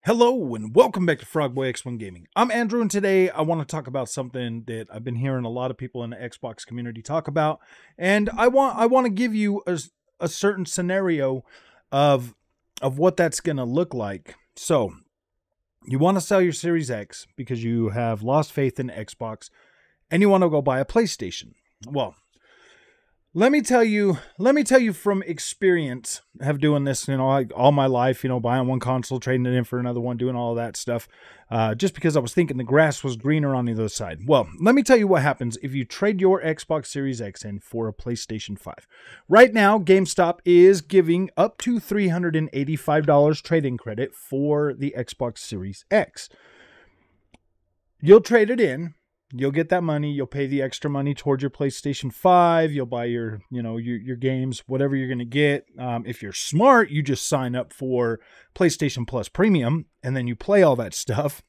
Hello and welcome back to Frogboy X1 Gaming. I'm Andrew and today I want to talk about something that I've been hearing a lot of people in the Xbox community talk about, and I want to give you a certain scenario of what that's going to look like. So, you want to sell your Series X because you have lost faith in Xbox and you want to go buy a PlayStation. Well, let me tell you from experience, have doing this, all my life, buying one console, trading it in for another one, doing all of that stuff, just because I was thinking the grass was greener on the other side. Well, let me tell you what happens if you trade your Xbox Series X in for a PlayStation 5. Right now, GameStop is giving up to $385 trade-in credit for the Xbox Series X. You'll trade it in. You'll get that money. You'll pay the extra money towards your PlayStation 5. You'll buy your games, whatever you're going to get. If you're smart, you just sign up for PlayStation Plus Premium, and then you play all that stuff.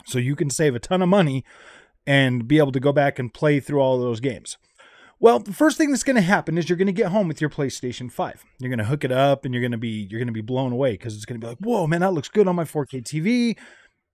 So you can save a ton of money and be able to go back and play through all of those games. Well, the first thing that's going to happen is you're going to get home with your PlayStation 5. You're going to hook it up, and you're going to be blown away because it's going to be like, whoa, man, that looks good on my 4K TV.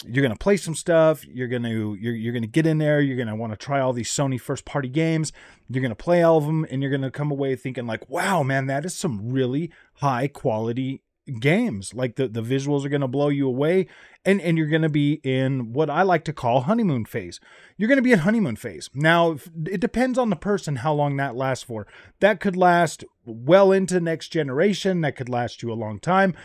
You're going to play some stuff. You're going to get in there. You're going to want to try all these Sony first party games. You're going to play all of them, and you're going to come away thinking like, wow, man, that is some really high quality games. Like the visuals are going to blow you away, and you're going to be in what I like to call honeymoon phase. You're going to be in honeymoon phase. Now, it depends on the person how long that lasts for. That could last well into next generation. That could last you a long time.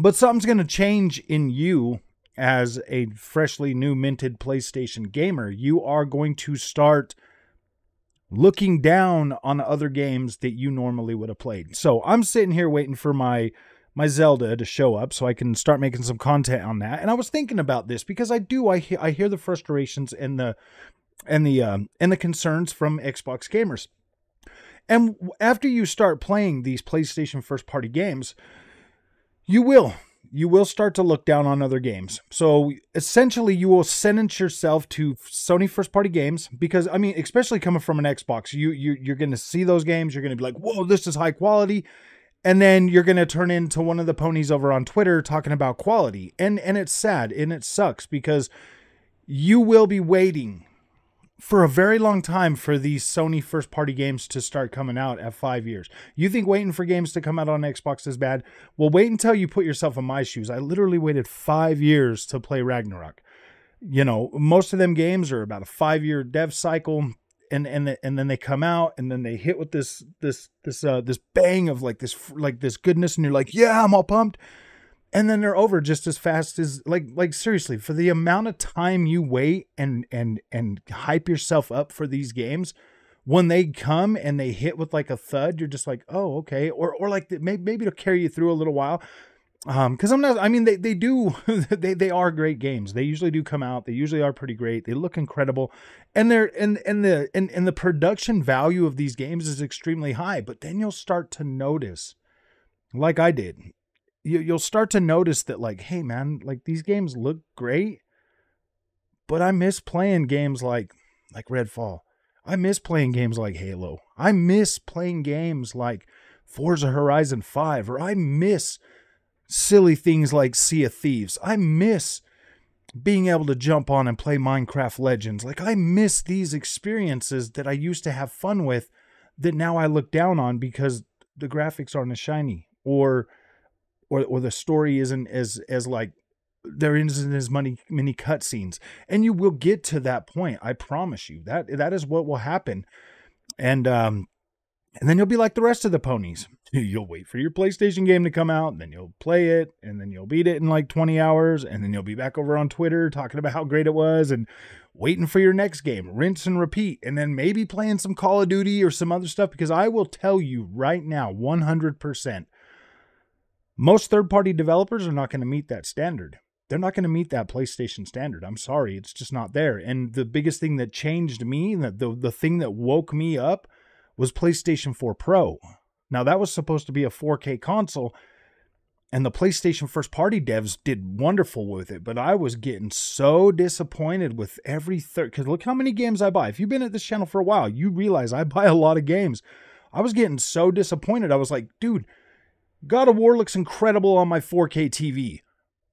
But something's going to change in you. As a freshly new minted PlayStation gamer, you are going to start looking down on other games that you normally would have played. So I'm sitting here waiting for my Zelda to show up so I can start making some content on that. And I was thinking about this because I hear the frustrations and the concerns from Xbox gamers. And after you start playing these PlayStation first party games, you will start to look down on other games. So essentially you will sentence yourself to Sony first party games because, I mean, especially coming from an Xbox, you're going to see those games. You're going to be like, whoa, this is high quality. And then you're going to turn into one of the ponies over on Twitter talking about quality. And it's sad and it sucks because you will be waiting for a very long time for these Sony first party games to start coming out at 5 years. You think waiting for games to come out on Xbox is bad? Well, wait until you put yourself in my shoes. I literally waited 5 years to play Ragnarok. Most of them games are about a 5-year dev cycle, and then they come out and then they hit with this bang of like this goodness, and you're like, yeah, I'm all pumped. And then they're over just as fast as like seriously, for the amount of time you wait and hype yourself up for these games, when they come and they hit with like a thud, you're just like, oh, okay. Or like maybe it'll carry you through a little while. Cause they do, they are great games. They usually do come out. They usually are pretty great. They look incredible. And the production value of these games is extremely high, but then you'll start to notice, like I did, you'll start to notice that like, hey man, like these games look great, but I miss playing games like Redfall. I miss playing games like Halo. I miss playing games like Forza Horizon 5, or I miss silly things like Sea of Thieves. I miss being able to jump on and play Minecraft Legends. Like I miss these experiences that I used to have fun with that now I look down on because the graphics aren't as shiny, or the story isn't as like, there isn't as many cutscenes. And you will get to that point. I promise you that is what will happen. And then you'll be like the rest of the ponies. You'll wait for your PlayStation game to come out, and then you'll play it, and then you'll beat it in like 20 hours, and then you'll be back over on Twitter talking about how great it was and waiting for your next game, rinse and repeat, and then maybe playing some Call of Duty or some other stuff, because I will tell you right now, 100%, most third-party developers are not going to meet that standard. They're not going to meet that PlayStation standard. I'm sorry. It's just not there. And the biggest thing that changed me, the thing that woke me up, was PlayStation 4 Pro. Now, that was supposed to be a 4K console, and the PlayStation first-party devs did wonderful with it, but I was getting so disappointed with every third, because look how many games I buy. If you've been at this channel for a while, you realize I buy a lot of games. I was getting so disappointed. I was like, dude, God of War looks incredible on my 4K TV.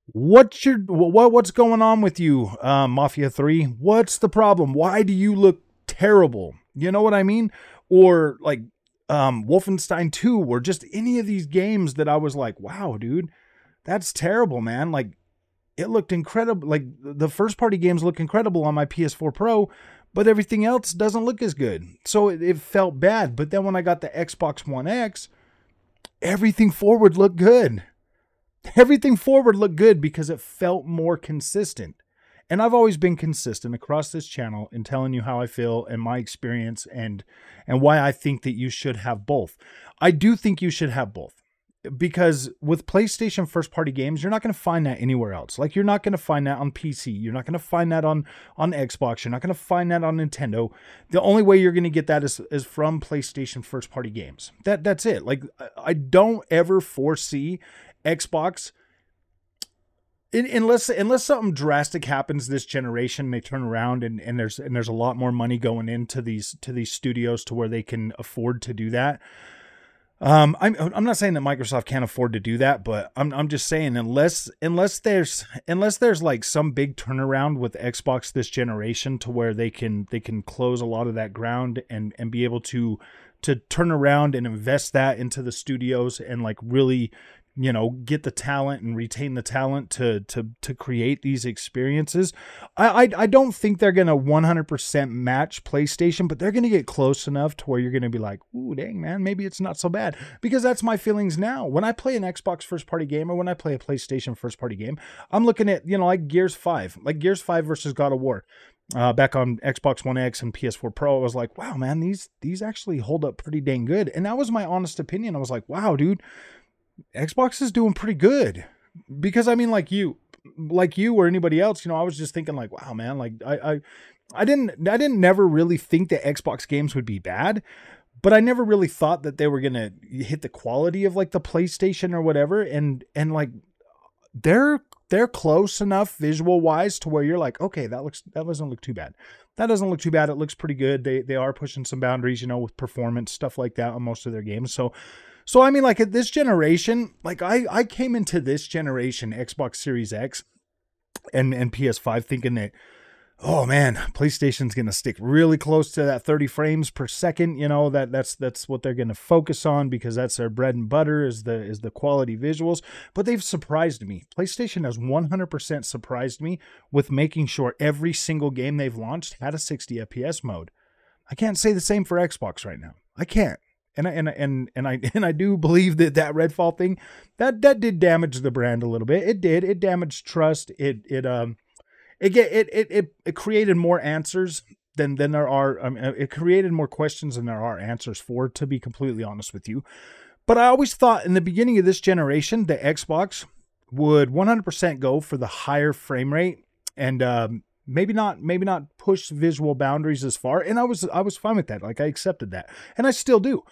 What's going on with you, Mafia 3? What's the problem? Why do you look terrible? You know what I mean? Or like Wolfenstein 2, or just any of these games that I was like, wow, dude, that's terrible, man. Like, it looked incredible. Like, the first party games look incredible on my PS4 Pro, but everything else doesn't look as good. So it felt bad. But then when I got the Xbox One X, everything forward looked good. Everything forward looked good because it felt more consistent. And I've always been consistent across this channel in telling you how I feel and my experience and why I think that you should have both. I do think you should have both. Because with PlayStation first party games, you're not going to find that anywhere else. Like, you're not going to find that on PC. You're not going to find that on Xbox. You're not going to find that on Nintendo. The only way you're going to get that is from PlayStation first party games. That's it. Like, I don't ever foresee Xbox, unless something drastic happens this generation, they turn around and there's a lot more money going into these studios to where they can afford to do that. I'm not saying that Microsoft can't afford to do that, but I'm just saying, unless there's like some big turnaround with Xbox this generation to where they can close a lot of that ground and be able to turn around and invest that into the studios and like really, you know, get the talent and retain the talent to create these experiences. I don't think they're going to 100% match PlayStation, but they're going to get close enough to where you're going to be like, ooh, dang, man, maybe it's not so bad. Because that's my feelings now. When I play an Xbox first party game or when I play a PlayStation first party game, I'm looking at, you know, like Gears 5 versus God of War. Back on Xbox One X and PS4 Pro, I was like, wow, man, these actually hold up pretty dang good. And that was my honest opinion. I was like, wow, dude, Xbox is doing pretty good. Because I mean, like you or anybody else, you know, I was just thinking like, wow, man, like I didn't never really think that Xbox games would be bad, but I never really thought that they were going to hit the quality of like the PlayStation or whatever. And like they're close enough visual wise to where you're like, okay, that doesn't look too bad. That doesn't look too bad. It looks pretty good. They are pushing some boundaries, you know, with performance, stuff like that on most of their games. So I mean, like at this generation, like I came into this generation, Xbox Series X and PS5, thinking that, oh man, PlayStation's going to stick really close to that 30 frames per second. You know, that's what they're going to focus on because that's their bread and butter is the quality visuals. But they've surprised me. PlayStation has 100% surprised me with making sure every single game they've launched had a 60 FPS mode. I can't say the same for Xbox right now. I can't. And I do believe that Redfall thing that did damage the brand a little bit. It did. It damaged trust. It created more answers than there are. It created more questions than there are answers for, to be completely honest with you. But I always thought in the beginning of this generation, the Xbox would 100% go for the higher frame rate and maybe not push visual boundaries as far. And I was fine with that. Like, I accepted that, and I still do.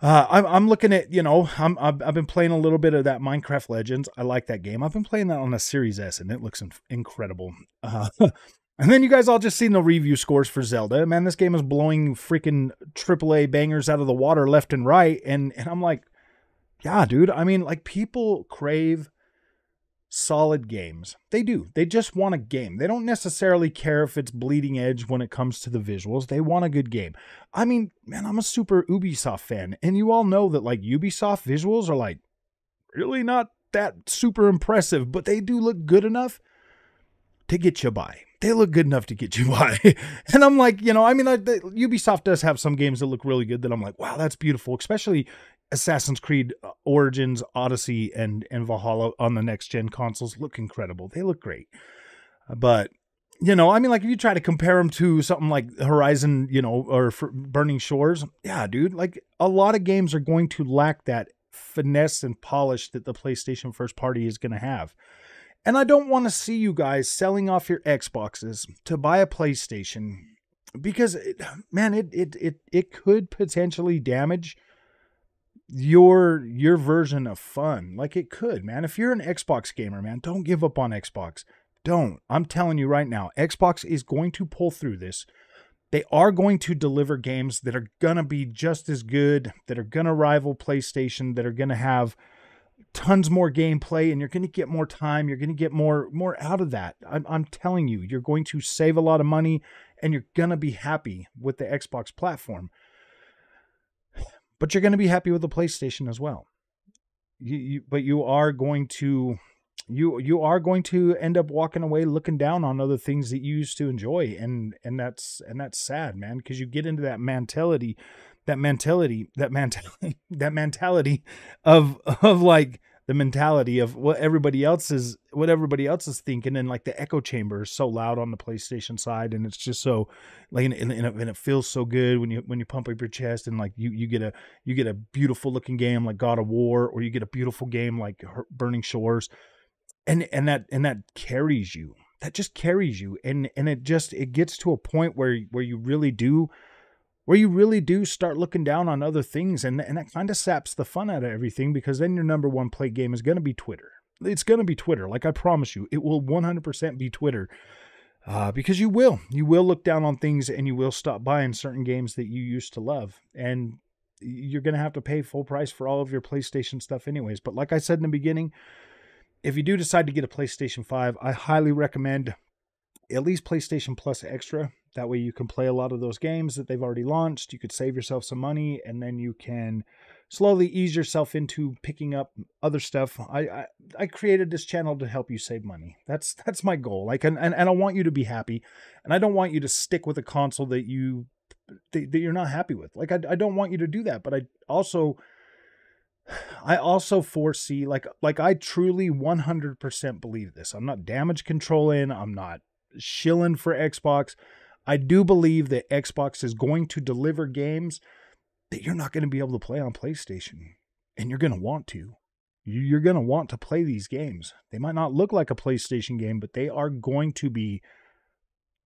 I'm looking at, you know, I've been playing a little bit of that Minecraft Legends. I like that game. I've been playing that on a Series S, and it looks incredible. And then you guys all just seen the review scores for Zelda. Man, this game is blowing freaking AAA bangers out of the water left and right. And I'm like, yeah, dude. I mean, like, people crave solid games. They do. They just want a game. They don't necessarily care if it's bleeding edge when it comes to the visuals. They want a good game. I mean, man, I'm a super Ubisoft fan, and you all know that like Ubisoft visuals are like really not that super impressive, but they do look good enough to get you by. They look good enough to get you by. And I'm like, you know, I mean, Ubisoft does have some games that look really good that I'm like, wow, that's beautiful, especially Assassin's Creed Origins, Odyssey, and Valhalla on the next gen consoles look incredible. They look great. But, you know, I mean, like if you try to compare them to something like Horizon, you know, or Burning Shores, yeah, dude, like a lot of games are going to lack that finesse and polish that the PlayStation first party is going to have. And I don't want to see you guys selling off your Xboxes to buy a PlayStation because, it could potentially damage your version of fun. Like it could, man. If you're an Xbox gamer, man, don't give up on Xbox. Don't. I'm telling you right now, Xbox is going to pull through this. They are going to deliver games that are going to be just as good, that are going to rival PlayStation, that are going to have tons more gameplay, and you're going to get more time. You're going to get more out of that. I'm telling you, you're going to save a lot of money, and you're going to be happy with the Xbox platform. But you're going to be happy with the PlayStation as well. But you are going to end up walking away looking down on other things that you used to enjoy, and that's sad, man, because you get into that mentality of like the mentality of what everybody else is thinking, and like the echo chamber is so loud on the PlayStation side, and it's just so like, and it feels so good when you pump up your chest, and like you get a beautiful looking game like God of War, or you get a beautiful game like Burning Shores, and that carries you. That just carries you, and it gets to a point where you really do start looking down on other things, and that kind of saps the fun out of everything, because then your number one play game is going to be Twitter. It's going to be Twitter. Like, I promise you, it will 100% be Twitter, because you will look down on things, and you will stop buying certain games that you used to love, and you're going to have to pay full price for all of your PlayStation stuff anyways. But like I said in the beginning, if you do decide to get a PlayStation 5, I highly recommend at least PlayStation Plus Extra. That way you can play a lot of those games that they've already launched. You could save yourself some money, and then you can slowly ease yourself into picking up other stuff. I created this channel to help you save money. That's my goal. Like, and I want you to be happy, and I don't want you to stick with a console that you're not happy with. Like, I don't want you to do that, but I also foresee, like I truly 100% believe this. I'm not damage controlling. I'm not shilling for Xbox. I do believe that Xbox is going to deliver games that you're not going to be able to play on PlayStation, and you're going to want to. You're going to want to play these games. They might not look like a PlayStation game, but they are going to be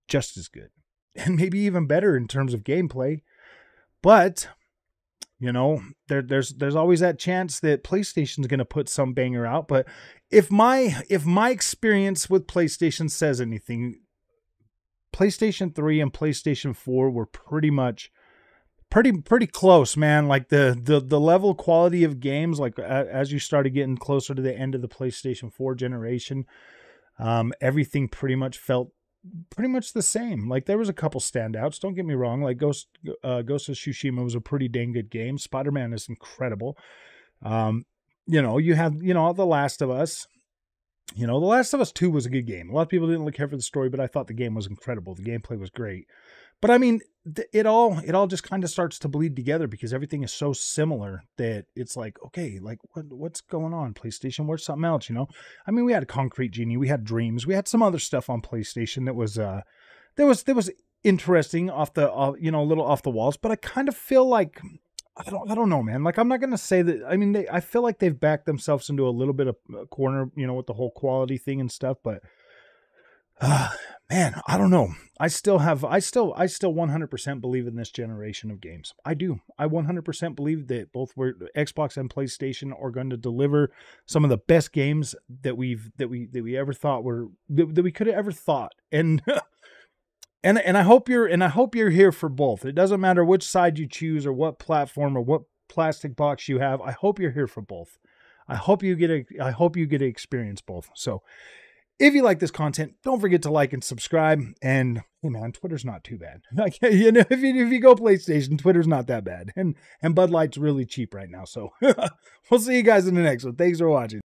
just as good, and maybe even better in terms of gameplay. But you know, there's always that chance that PlayStation's going to put some banger out. But if my experience with PlayStation says anything, PlayStation 3 and PlayStation 4 were pretty close, man. Like the level quality of games, like as you started getting closer to the end of the PlayStation 4 generation, everything pretty much felt pretty much the same. Like, there was a couple standouts, don't get me wrong. Like Ghost of Tsushima was a pretty dang good game. Spider-Man is incredible. You have, The Last of Us. The Last of Us 2 was a good game. A lot of people didn't really care for the story, but I thought the game was incredible. The gameplay was great. But I mean, it all just kind of starts to bleed together, because everything is so similar that it's like, okay, like what's going on, PlayStation? Where's something else? I mean, we had Concrete Genie, we had Dreams, we had some other stuff on PlayStation that was interesting off the a little off the walls. But I kind of feel like, I don't know, man. Like, I'm not gonna say that. I mean, I feel like they've backed themselves into a little bit of a corner, with the whole quality thing and stuff. But man, I don't know. I still 100% believe in this generation of games. I do. I 100% believe that both Xbox and PlayStation are going to deliver some of the best games that we ever thought that we could have ever thought. And and I hope you're here for both. It doesn't matter which side you choose, or what platform, or what plastic box you have. I hope you're here for both. I hope you get to experience both. So, if you like this content, don't forget to like and subscribe. And hey, man, Twitter's not too bad. Like, if you go PlayStation, Twitter's not that bad. And Bud Light's really cheap right now. So we'll see you guys in the next one. Thanks for watching.